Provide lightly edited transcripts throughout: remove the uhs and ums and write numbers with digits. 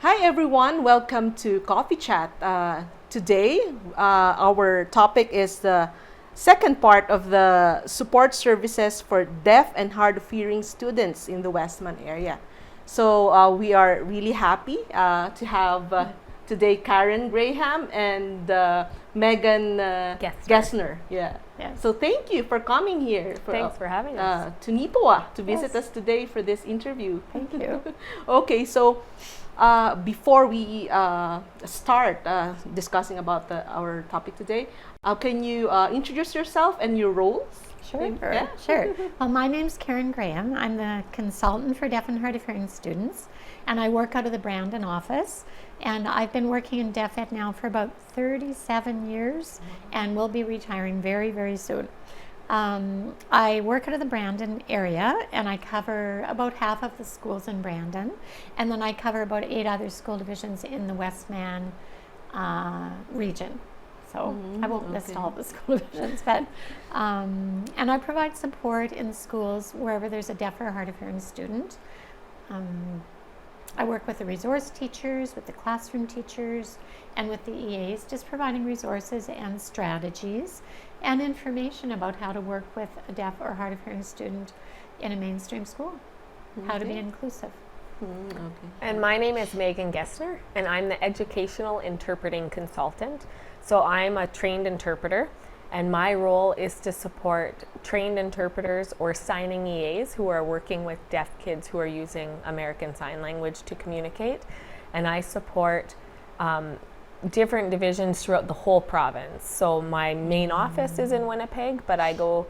Hi everyone, welcome to Coffee Chat. Today, our topic is the second part of the support services for deaf and hard of hearing students in the Westman area. So we are really happy to have today Karen Graham and Meaghan Gessner. Yeah. Yes. So thank you for coming here. Thanks for having us. To Nipoa to visit Yes. us today for this interview. Thank you. Okay, so before we start discussing about our topic today, can you introduce yourself and your roles? Sure. Yeah. Sure. Well, my name's Karen Graham. I'm the consultant for deaf and hard of hearing students, and I work out of the Brandon office. And I've been working in Deaf Ed now for about 37 years, and will be retiring very, very soon. I work out of the Brandon area, and I cover about half of the schools in Brandon, and then I cover about 8 other school divisions in the Westman region. So I won't list all the school divisions, but and I provide support in schools wherever there's a deaf or hard of hearing student. I work with the resource teachers, with the classroom teachers, and with the EAs, just providing resources and strategies and information about how to work with a deaf or hard of hearing student in a mainstream school, how to be inclusive. And my name is Meaghan Gessner, and I'm the educational interpreting consultant. So I'm a trained interpreter, and my role is to support trained interpreters or signing EAs who are working with deaf kids who are using American Sign Language to communicate. And I support different divisions throughout the whole province. So my main office is in Winnipeg, but I go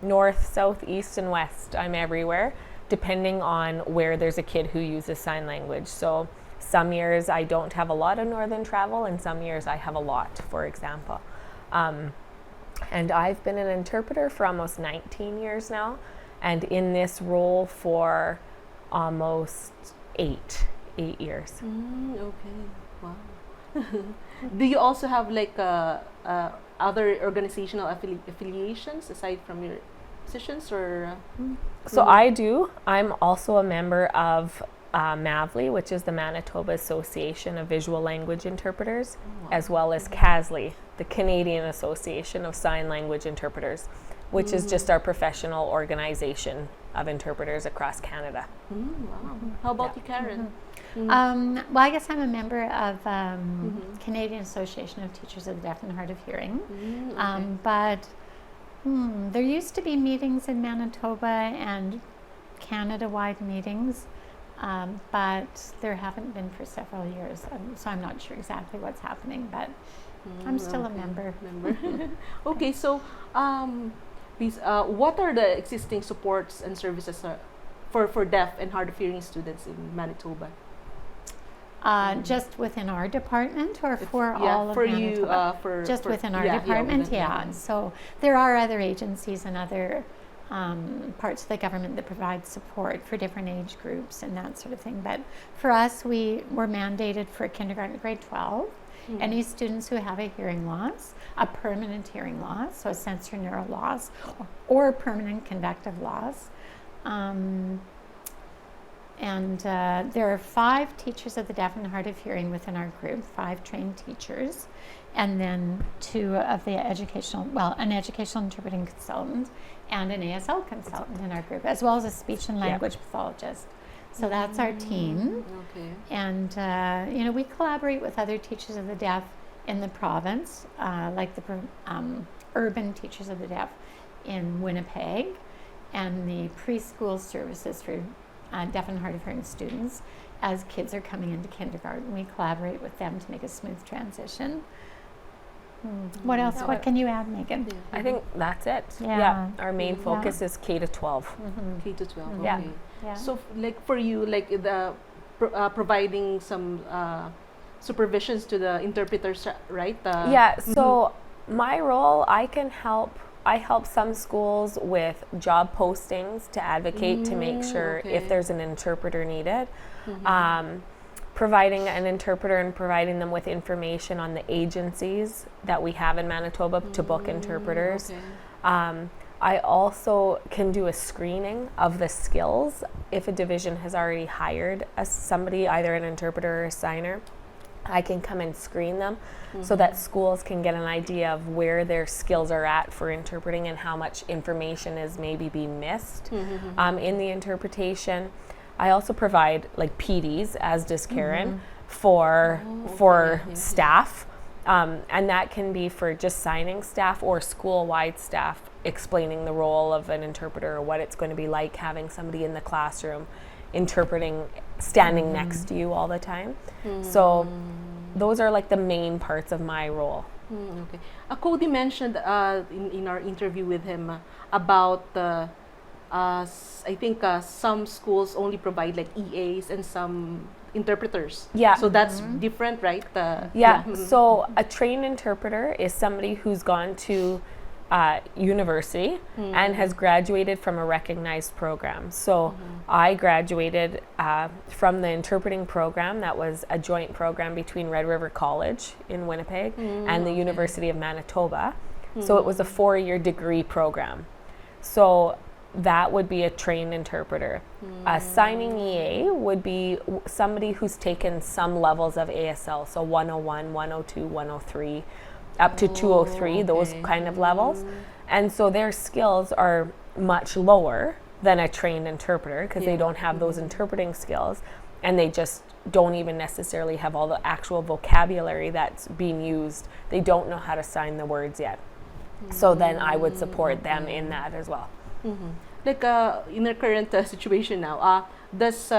north, south, east, and west. I'm everywhere, depending on where there's a kid who uses sign language. So some years I don't have a lot of northern travel, and some years I have a lot, for example. And I've been an interpreter for almost 19 years now, and in this role for almost eight years. Okay, wow. Do you also have like other organizational affiliations aside from your positions, or? So I do. I'm also a member of MAVLI, which is the Manitoba Association of Visual Language Interpreters, as well as CASLI, the Canadian Association of Sign Language Interpreters, which is just our professional organization of interpreters across Canada. Wow. How about you, Karen? Well, I guess I'm a member of Canadian Association of Teachers of the Deaf and Hard of Hearing. But there used to be meetings in Manitoba and Canada-wide meetings, but there haven't been for several years. So I'm not sure exactly what's happening, but I'm still a member. Okay, so what are the existing supports and services for deaf and hard of hearing students in Manitoba? Just within our department, or for all of for Manitoba? you, just within our department, So there are other agencies and other parts of the government that provide support for different age groups and that sort of thing. But for us, we were mandated for kindergarten to grade 12. Any students who have a hearing loss, a permanent hearing loss, so a sensorineural loss, or a permanent conductive loss. And there are 5 teachers of the deaf and hard of hearing within our group, 5 trained teachers, and then 2 of the an educational interpreting consultant and an ASL consultant in our group, as well as a speech and language pathologist. So that's our team. Okay. And we collaborate with other teachers of the deaf in the province, like the urban teachers of the deaf in Winnipeg, and the preschool services for deaf and hard of hearing students. As kids are coming into kindergarten, we collaborate with them to make a smooth transition. What else? What can you add, Meaghan? I think that's it. Yeah. Our main focus is K to 12. K to 12. Yeah. Okay. Yeah. So, like for you, like the providing some supervisions to the interpreters, right? So my role, I help some schools with job postings to advocate to make sure if there's an interpreter needed. Providing an interpreter and providing them with information on the agencies that we have in Manitoba to book interpreters. I also can do a screening of the skills if a division has already hired somebody, either an interpreter or a signer. I can come and screen them so that schools can get an idea of where their skills are at for interpreting and how much information is maybe being missed in the interpretation. I also provide like PDs, as does Karen, for staff. And that can be for just signing staff or school-wide staff, explaining the role of an interpreter or what it's going to be like having somebody in the classroom interpreting, standing next to you all the time. So those are like the main parts of my role. Okay. Cody mentioned in our interview with him about I think some schools only provide like EAs and some interpreters. Yeah. So that's different, right? So a trained interpreter is somebody who's gone to university and has graduated from a recognized program. So I graduated from the interpreting program that was a joint program between Red River College in Winnipeg and the University of Manitoba. So it was a 4-year degree program. So that would be a trained interpreter. A signing EA would be somebody who's taken some levels of ASL, so 101, 102, 103, up to 203, those kind of levels. And so their skills are much lower than a trained interpreter because they don't have those interpreting skills, and they just don't even necessarily have all the actual vocabulary that's being used. They don't know how to sign the words yet. So then I would support them in that as well. Like in our current situation now, does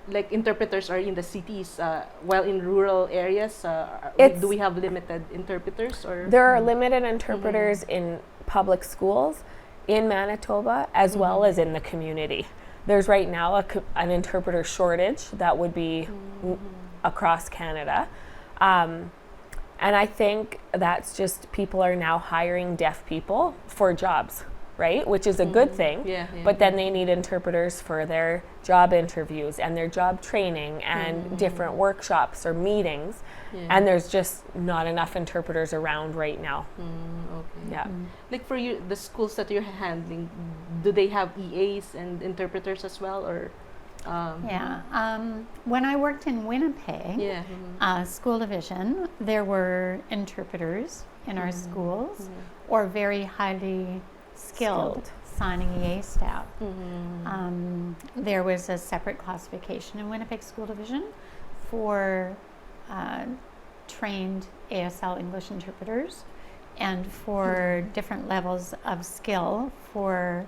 like interpreters are in the cities, while in rural areas, do we have limited interpreters? Or there are limited interpreters in public schools in Manitoba as well as in the community. There's right now an interpreter shortage that would be across Canada. And I think that's just people are now hiring deaf people for jobs, right? Which is a good thing. But then they need interpreters for their job interviews and their job training and different workshops or meetings. And there's just not enough interpreters around right now. Like for you, the schools that you're handling, do they have EAs and interpreters as well, or? When I worked in Winnipeg, school division, there were interpreters in our schools or very highly skilled signing EA staff. There was a separate classification in Winnipeg School Division for trained ASL English interpreters and for different levels of skill for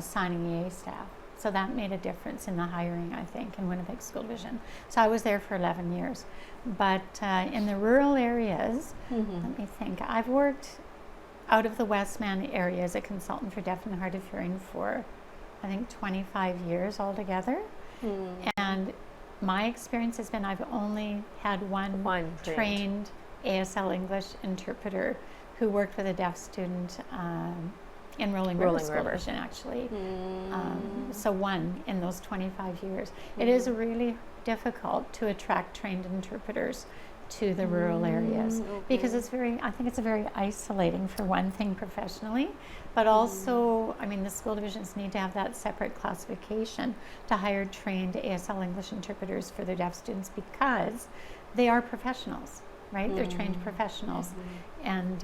signing EA staff. So that made a difference in the hiring, I think, in Winnipeg School Division. So I was there for 11 years. But in the rural areas, let me think, I've worked out of the Westman area as a consultant for deaf and hard of hearing for, I think, 25 years altogether. And my experience has been I've only had one trained ASL English interpreter who worked with a deaf student in Rolling River School Division, actually. So one in those 25 years. It is really difficult to attract trained interpreters to the rural areas because I think it's very isolating, for one thing, professionally, but also, I mean, the school divisions need to have that separate classification to hire trained ASL English interpreters for their deaf students because they are professionals, right? They're trained professionals. And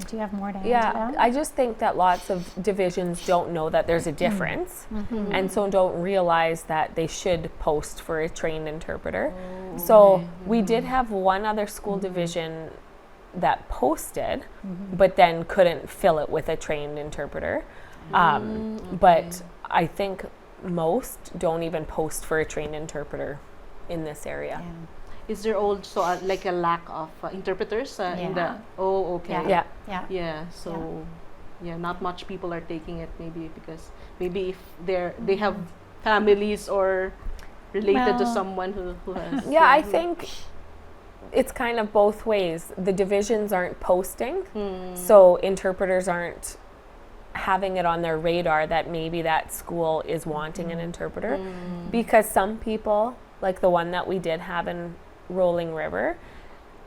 do you have more to add to that? I just think that lots of divisions don't know that there's a difference and so don't realize that they should post for a trained interpreter. So we did have one other school division that posted but then couldn't fill it with a trained interpreter. But I think most don't even post for a trained interpreter in this area. Is there also like a lack of interpreters in the? So not much people are taking it, maybe because maybe if they have families or related to someone who has. I think it's kind of both ways. The divisions aren't posting, so interpreters aren't having it on their radar that maybe that school is wanting an interpreter, because some people, like the one that we did have in Rolling River,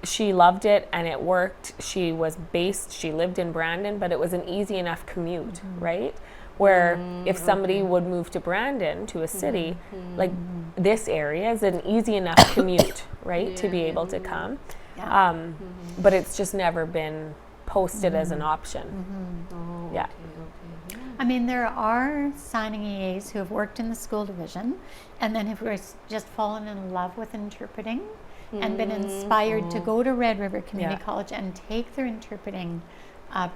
she loved it and it worked. She lived in Brandon, but it was an easy enough commute, right? Where if somebody would move to Brandon, to a city, like this area is an easy enough commute, right, to be able to come. But it's just never been posted as an option. Oh, Yeah. okay. I mean, there are signing EAs who have worked in the school division and then have just fallen in love with interpreting and been inspired to go to Red River Community College and take their interpreting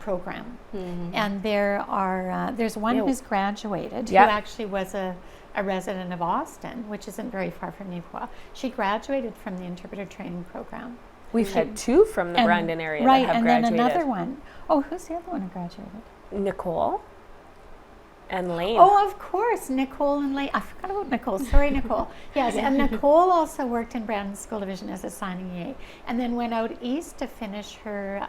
program. And there's one who's graduated who actually was a resident of Austin, which isn't very far from Liway. She graduated from the interpreter training program. We've had two from the Brandon area right, that have and graduated. then another one. Oh, who's the other one who graduated? Nicole and Lane. Oh, of course, Nicole and Lane. I forgot about Nicole. Sorry, Nicole. Yes, and Nicole also worked in Brandon School Division as a signing EA, and then went out east to finish her.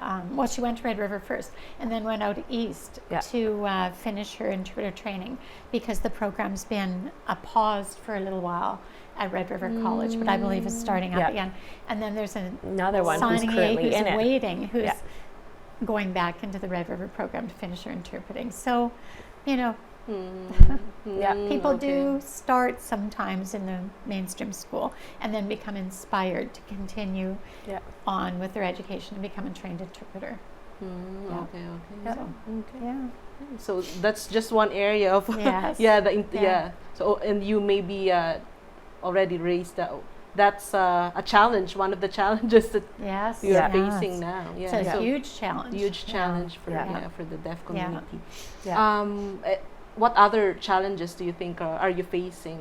She went to Red River first, and then went out east to finish her interpreter training because the program's been paused for a little while at Red River College, but I believe is starting up again. And then there's another one who's signing currently EA in it. waiting, who's going back into the Red River program to finish her interpreting. So, people do start sometimes in the mainstream school and then become inspired to continue on with their education and become a trained interpreter. So that's just one area of So and you maybe already raised that. That's a challenge. One of the challenges that you are facing now. It's a huge challenge. Huge challenge for the deaf community. Yeah. What other challenges do you think are you facing?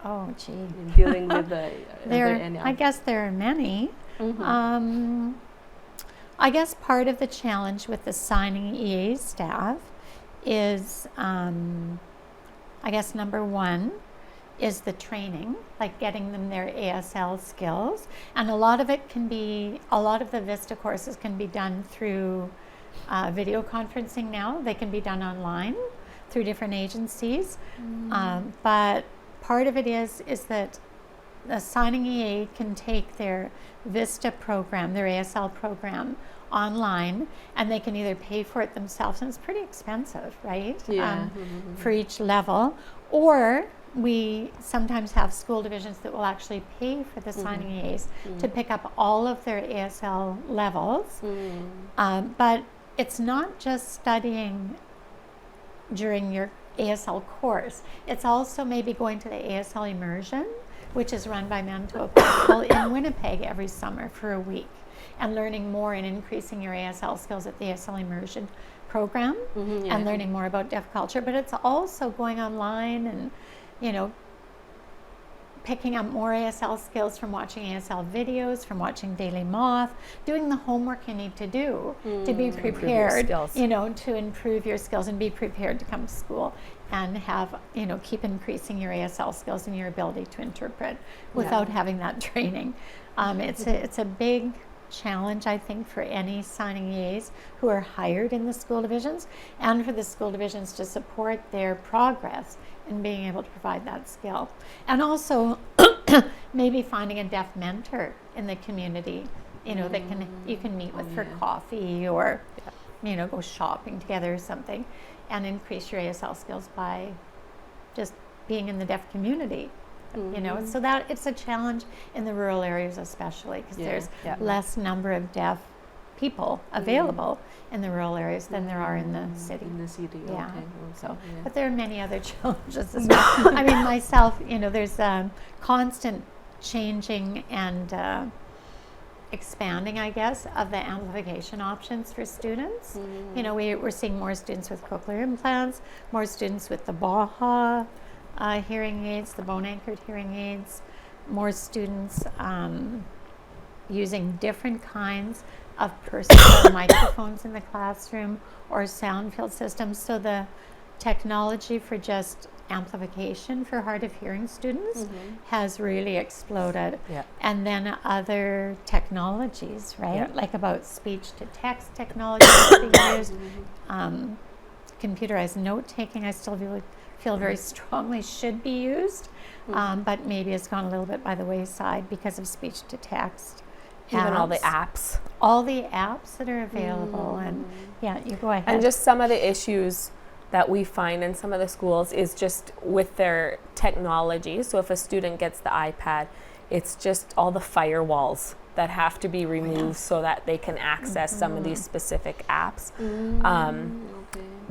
In dealing with I guess there are many. I guess part of the challenge with the signing EA staff is, I guess number one is the training, like getting them their ASL skills. And a lot of the Vista courses can be done through video conferencing now. They can be done online through different agencies. But part of it is that the signing EA can take their Vista program, their ASL program, online, and they can either pay for it themselves, and it's pretty expensive, right? For each level, or we sometimes have school divisions that will actually pay for the signing EAs to pick up all of their ASL levels. But it's not just studying during your ASL course. It's also maybe going to the ASL immersion, which is run by Manitoba in Winnipeg every summer for a week, and learning more and increasing your ASL skills at the ASL immersion program and learning more about deaf culture. But it's also going online and picking up more ASL skills from watching ASL videos, from watching Daily Moth, doing the homework you need to do to be prepared, to improve your skills and be prepared to come to school and have, keep increasing your ASL skills and your ability to interpret without having that training. It's a big challenge, I think, for any signing EAs who are hired in the school divisions, and for the school divisions to support their progress in being able to provide that skill. And also maybe finding a deaf mentor in the community, that you can meet with for coffee or go shopping together or something, and increase your ASL skills by just being in the deaf community. So that it's a challenge in the rural areas, especially because there's less number of deaf people available in the rural areas than there are in the city. But there are many other challenges as well. I mean, myself, there's constant changing and expanding, I guess, of the amplification options for students. We're seeing more students with cochlear implants, more students with the BAHA hearing aids, the bone-anchored hearing aids, more students using different kinds of personal microphones in the classroom or sound field systems. So the technology for just amplification for hard of hearing students has really exploded. And then other technologies, right? Like about speech to text technology being used, computerized note taking, I still feel very strongly should be used, but maybe it's gone a little bit by the wayside because of speech to text even all the apps. apps. All the apps that are available. And yeah, you go ahead. And just some of the issues that we find in some of the schools is just with their technology. So if a student gets the iPad, it's just all the firewalls that have to be removed so that they can access some of these specific apps.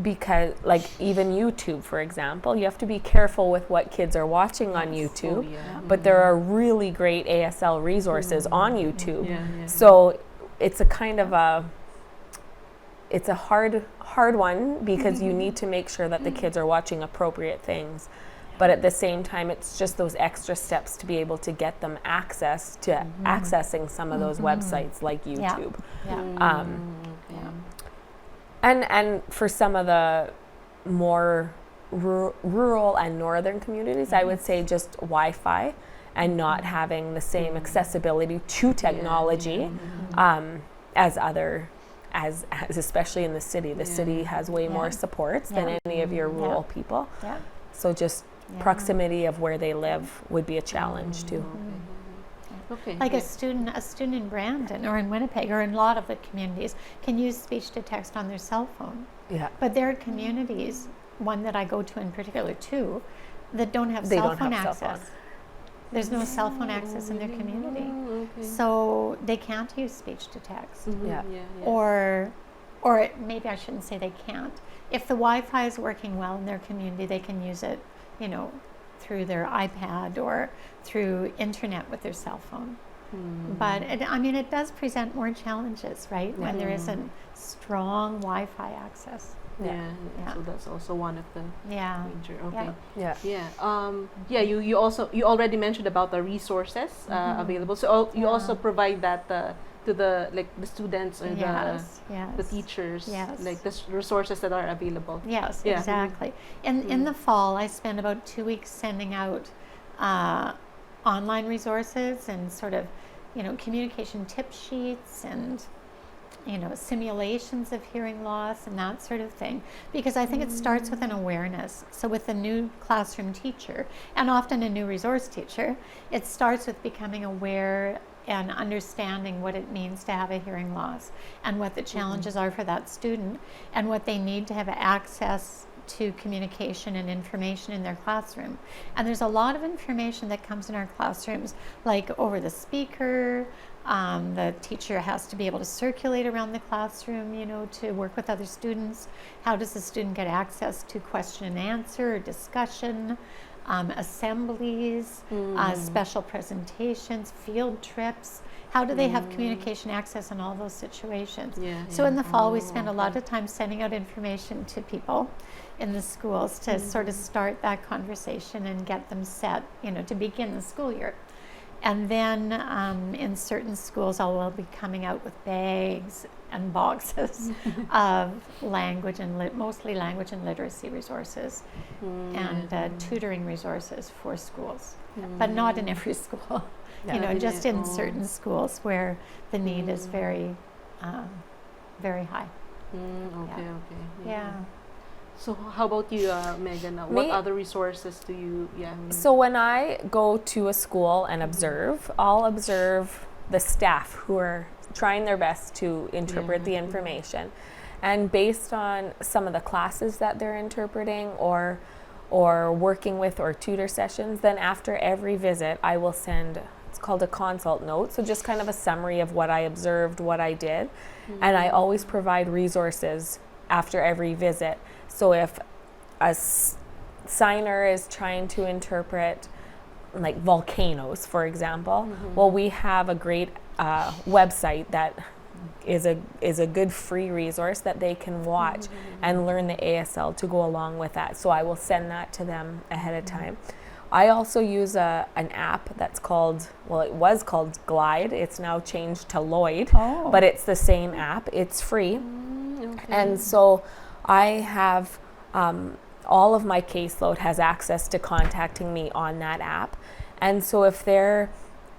Because like even YouTube, for example, you have to be careful with what kids are watching on YouTube, but there are really great ASL resources on YouTube. So it's a kind of it's a hard one because you need to make sure that the kids are watching appropriate things. But at the same time, it's just those extra steps to be able to get them access to accessing some of those websites like YouTube. And for some of the more rural and northern communities, I would say just Wi-Fi and not having the same accessibility to technology as especially in the city. The city has way more supports than any of your rural people. So just proximity of where they live would be a challenge too. Like a student in Brandon or in Winnipeg or in a lot of the communities can use speech to text on their cell phone. But there are communities, one that I go to in particular too, that don't have cell phone access. There's no cell phone access in their community. So they can't use speech to text. Or maybe I shouldn't say they can't. If the Wi-Fi is working well in their community, they can use it, through their iPad or through internet with their cell phone. But it does present more challenges, right? When there isn't strong Wi-Fi access. So that's also one of the major. You already mentioned about the resources available. So you also provide that to the students or the teachers, like the resources that are available. Exactly. In the fall, I spend about 2 weeks sending out online resources and sort of, communication tip sheets and, simulations of hearing loss and that sort of thing. Because I think it starts with an awareness. So with a new classroom teacher, and often a new resource teacher, it starts with becoming aware and understanding what it means to have a hearing loss and what the challenges are for that student and what they need to have access to communication and information in their classroom. And there's a lot of information that comes in our classrooms, like over the speaker. The teacher has to be able to circulate around the classroom, to work with other students. How does the student get access to question and answer or discussion? Assemblies, special presentations, field trips. How do they have communication access in all those situations? So in the fall, we spend a lot of time sending out information to people in the schools to sort of start that conversation and get them set, to begin the school year. And then in certain schools, I will be coming out with bags and boxes of language and mostly language and literacy resources and tutoring resources for schools, but not in every school. Just in certain schools where the need is very, very high. So how about you, Meaghan? What other resources do you? So when I go to a school and observe, I'll observe the staff who are trying their best to interpret the information, and based on some of the classes that they're interpreting or working with or tutor sessions, then after every visit I will send, it's called a consult note, so just kind of a summary of what I observed, what I did, and I always provide resources after every visit. So if a signer is trying to interpret like volcanoes, for example, well, we have a great website that is a good free resource that they can watch and learn the ASL to go along with that. So I will send that to them ahead of time. I also use an app that's called, it was called Glide. It's now changed to Lloyd, but it's the same app. It's free. And so I have all of my caseload has access to contacting me on that app. And so if they're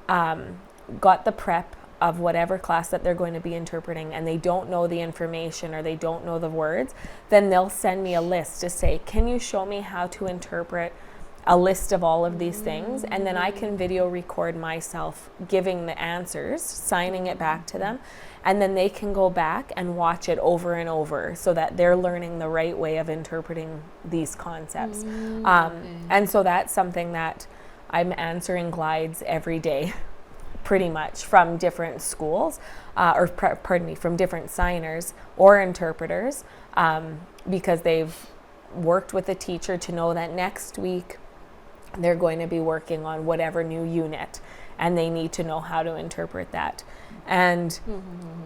got the prep of whatever class that they're going to be interpreting and they don't know the information or they don't know the words, then they'll send me a list to say, can you show me how to interpret a list of all of these things, and then I can video record myself giving the answers, signing it back to them, and then they can go back and watch it over and over so that they're learning the right way of interpreting these concepts. And so that's something that I'm answering glides every day, pretty much, from different schools, from different signers or interpreters, because they've worked with a teacher to know that next week they're going to be working on whatever new unit, and they need to know how to interpret that. And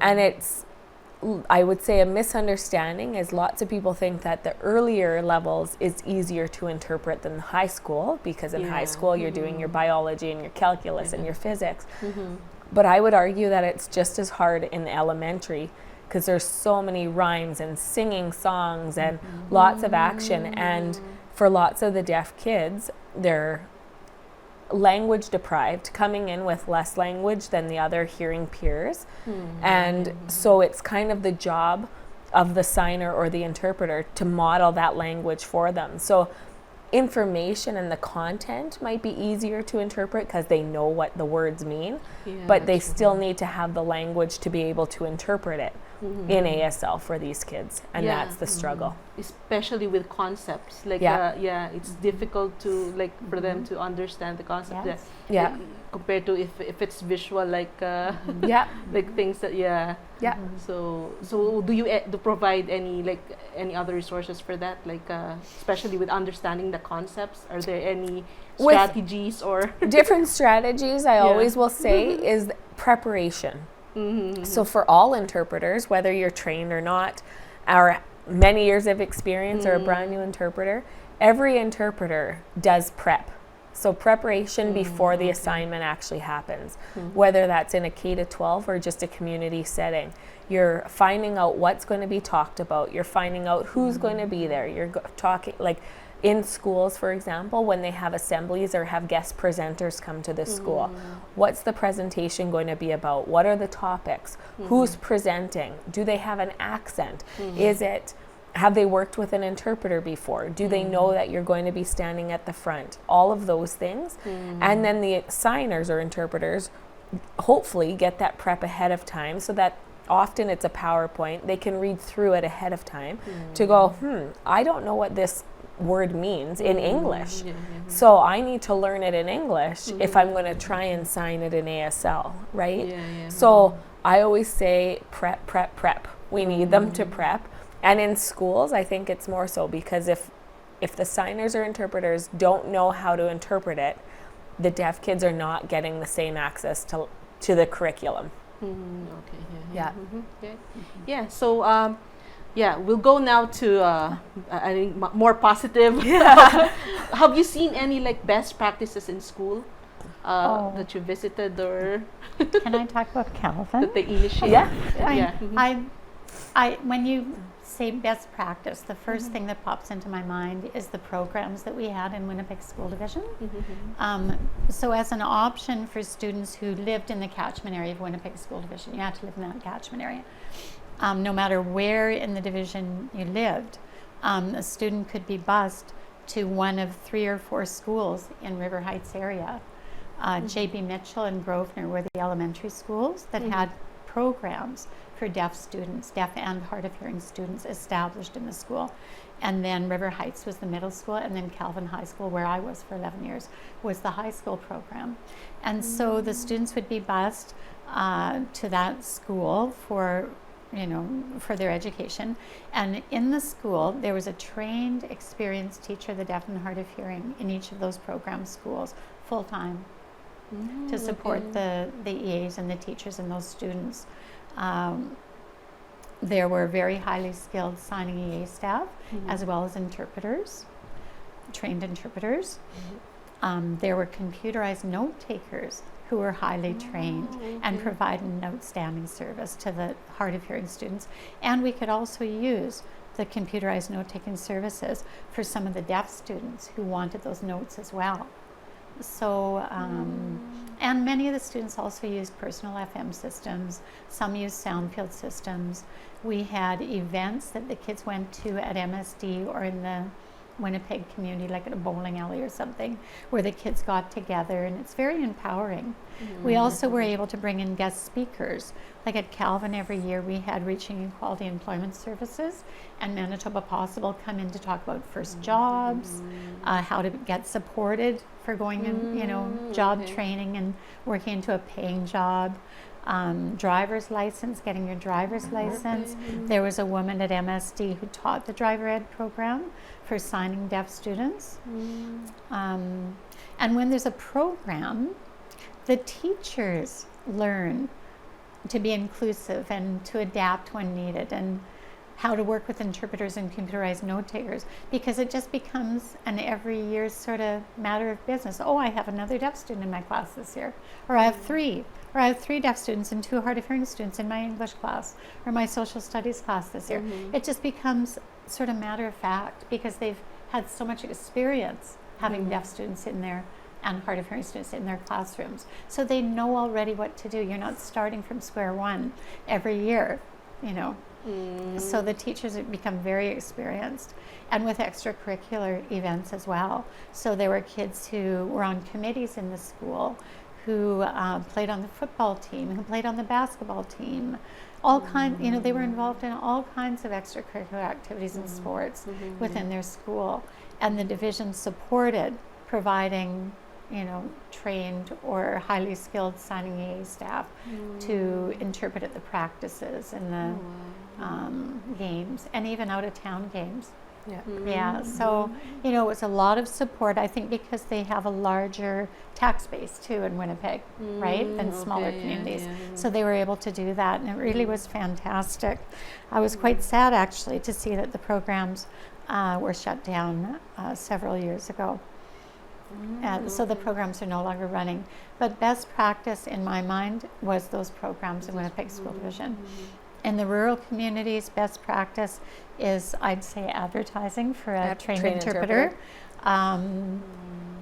it's, I would say, a misunderstanding is lots of people think that the earlier levels is easier to interpret than high school, because in high school you're doing your biology and your calculus and your physics. But I would argue that it's just as hard in elementary, because there's so many rhymes and singing songs and lots of action. And for lots of the deaf kids, they're language deprived, coming in with less language than the other hearing peers. And so it's kind of the job of the signer or the interpreter to model that language for them. So information and the content might be easier to interpret because they know what the words mean, but they still need to have the language to be able to interpret it in ASL for these kids, and that's the struggle. Especially with concepts, like it's difficult to for them to understand the concept. Compared to if it's visual, like like things that So do you do provide any other resources for that, especially with understanding the concepts? Are there any strategies or different strategies? I always will say is preparation. So for all interpreters, whether you're trained or not, or many years of experience or a brand new interpreter, every interpreter does prep. So preparation before the assignment actually happens, whether that's in a K-12 or just a community setting. You're finding out what's going to be talked about. You're finding out who's going to be there. You're talking, like in schools, for example, when they have assemblies or have guest presenters come to the school, what's the presentation going to be about? What are the topics? Who's presenting? Do they have an accent? Have they worked with an interpreter before? Do they know that you're going to be standing at the front? All of those things. And then the signers or interpreters hopefully get that prep ahead of time, so that often it's a PowerPoint. They can read through it ahead of time to go, I don't know what this word means in English. So I need to learn it in English if I'm going to try and sign it in ASL, right? So I always say prep. We need them to prep. And in schools, I think it's more so, because if the signers or interpreters don't know how to interpret it, the deaf kids are not getting the same access to the curriculum. So we'll go now to I think more positive. Have you seen any like best practices in school that you visited, or Can I talk about Calvin? that they initiate? When you say best practice, the first thing that pops into my mind is the programs that we had in Winnipeg School Division. So as an option for students who lived in the catchment area of Winnipeg School Division, you had to live in that catchment area. No matter where in the division you lived, a student could be bused to one of 3 or 4 schools in River Heights area. J.B. Mitchell and Grosvenor were the elementary schools that had programs for deaf students, deaf and hard of hearing students established in the school. And then River Heights was the middle school, and then Calvin High School, where I was for 11 years, was the high school program. And so the students would be bused to that school for their education. And in the school, there was a trained, experienced teacher, the deaf and hard of hearing, in each of those program schools, full-time, to support the EAs and the teachers and those students. There were very highly skilled signing EA staff, as well as interpreters, trained interpreters. There were computerized note takers who were highly trained and provided an outstanding service to the hard of hearing students. And we could also use the computerized note-taking services for some of the deaf students who wanted those notes as well. So, and many of the students also used personal FM systems. Some used soundfield systems. We had events that the kids went to at MSD or in the Winnipeg community, like at a bowling alley or something, where the kids got together, and it's very empowering. We also were able to bring in guest speakers. Like at Calvin every year we had Reaching Equality Employment Services and Manitoba Possible come in to talk about first jobs, how to get supported for going in, you know, job training and working into a paying job. Driver's license, getting your driver's license. There was a woman at MSD who taught the driver ed program for signing deaf students. And when there's a program, the teachers learn to be inclusive and to adapt when needed, and how to work with interpreters and computerized note takers, because it just becomes an every year sort of matter of business. Oh, I have another deaf student in my class this year, or I have three deaf students and 2 hard of hearing students in my English class or my social studies class this year. It just becomes sort of matter of fact because they've had so much experience having deaf students in there and hard of hearing students in their classrooms. So they know already what to do. You're not starting from square one every year, you know. So the teachers have become very experienced, and with extracurricular events as well. So there were kids who were on committees in the school, who played on the football team, who played on the basketball team, all kind. You know, they were involved in all kinds of extracurricular activities and sports within their school, and the division supported providing, you know, trained or highly skilled signing EA staff to interpret at the practices and the games, and even out of town games. Yeah, so, you know, it was a lot of support, I think, because they have a larger tax base too in Winnipeg, right, than smaller communities. So they were able to do that, and it really was fantastic. I was quite sad, actually, to see that the programs were shut down several years ago. So the programs are no longer running. But best practice, in my mind, was those programs in Winnipeg School Division. In the rural communities, best practice is, I'd say, advertising for a trained interpreter.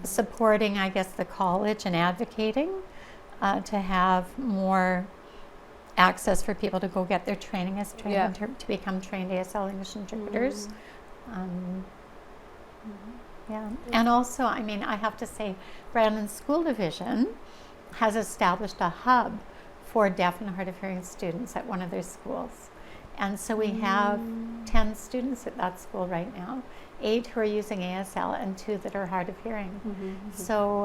Supporting, I guess, the college and advocating to have more access for people to go get their training as trained to become trained ASL English interpreters. And also, I mean, I have to say, Brandon School Division has established a hub for deaf and hard of hearing students at one of their schools. And so we have 10 students at that school right now, 8 who are using ASL and 2 that are hard of hearing. So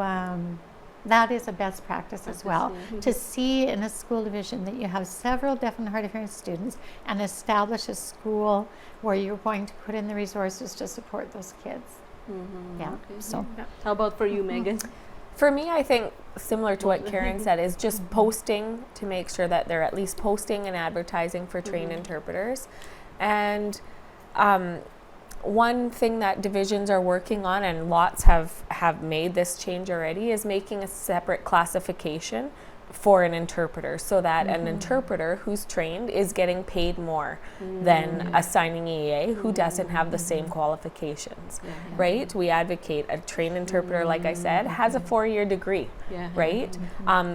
that is a best practice as well, to see in a school division that you have several deaf and hard of hearing students and establish a school where you're going to put in the resources to support those kids. So how about for you, Meaghan? For me, I think similar to what Karen said, is just posting to make sure that they're at least posting and advertising for trained interpreters. And one thing that divisions are working on, and lots have made this change already, is making a separate classification for an interpreter, so that an interpreter who's trained is getting paid more than a signing EA who doesn't have the same qualifications, right? We advocate a trained interpreter, like I said, has a 4-year degree, right?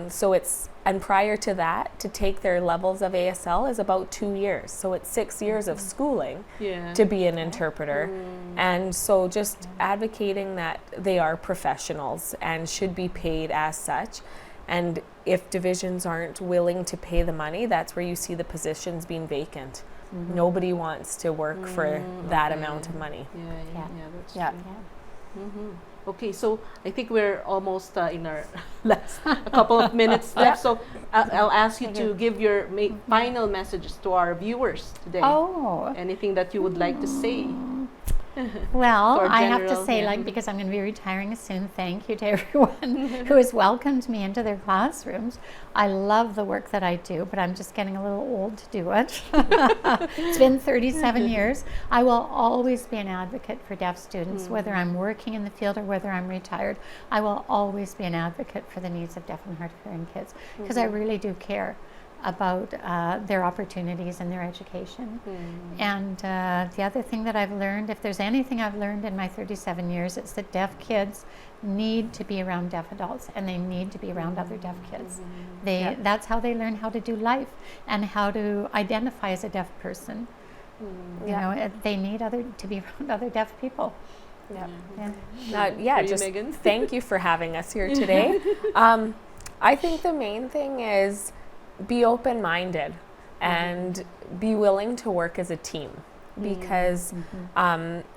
So it's, and prior to that, to take their levels of ASL is about 2 years. So it's 6 years of schooling to be an interpreter. And so just advocating that they are professionals and should be paid as such. And if divisions aren't willing to pay the money, that's where you see the positions being vacant. Nobody wants to work for that amount of money. That's true. Okay, so I think we're almost in our last a couple of minutes left. So I'll ask you to give your final messages to our viewers today. Anything that you would like to say? Well, I have to say, like, because I'm going to be retiring soon, thank you to everyone who has welcomed me into their classrooms. I love the work that I do, but I'm just getting a little old to do it. It's been 37 years. I will always be an advocate for deaf students, whether I'm working in the field or whether I'm retired. I will always be an advocate for the needs of deaf and hard of hearing kids, because I really do care about their opportunities and their education. And the other thing that I've learned, if there's anything I've learned in my 37 years, it's that deaf kids need to be around deaf adults, and they need to be around other deaf kids. That's how they learn how to do life and how to identify as a deaf person. You know, they need to be around other deaf people. Yeah. Yeah. For you, Just Meaghan? thank you for having us here today. I think the main thing is be open-minded and be willing to work as a team, because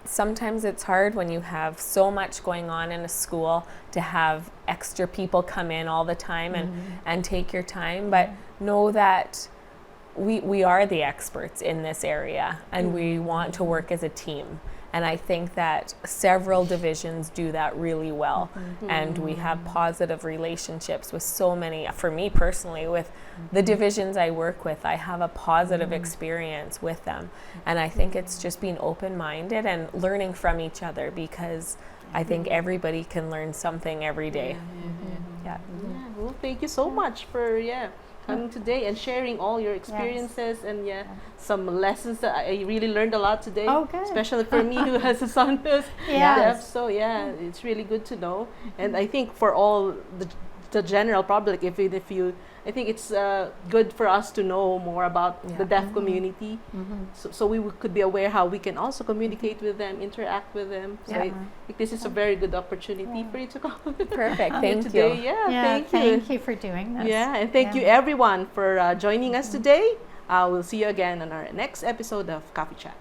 sometimes it's hard when you have so much going on in a school to have extra people come in all the time and take your time, but know that we are the experts in this area and we want to work as a team. And I think that several divisions do that really well. And we have positive relationships with so many, for me personally, with the divisions I work with, I have a positive experience with them. And I think it's just being open-minded and learning from each other, because I think everybody can learn something every day. Yeah. Well, thank you so much for coming today and sharing all your experiences and some lessons that I really learned a lot today. Oh, good. Especially for me who has a son who's deaf. So it's really good to know. And I think for all the general public, if you I think it's good for us to know more about the deaf community, so we could be aware how we can also communicate with them, interact with them. So I think this is a very good opportunity for you to come. Perfect. Thank today. you. Thank you for doing this. Yeah, and thank you everyone for joining us today. We'll see you again on our next episode of Coffee Chat.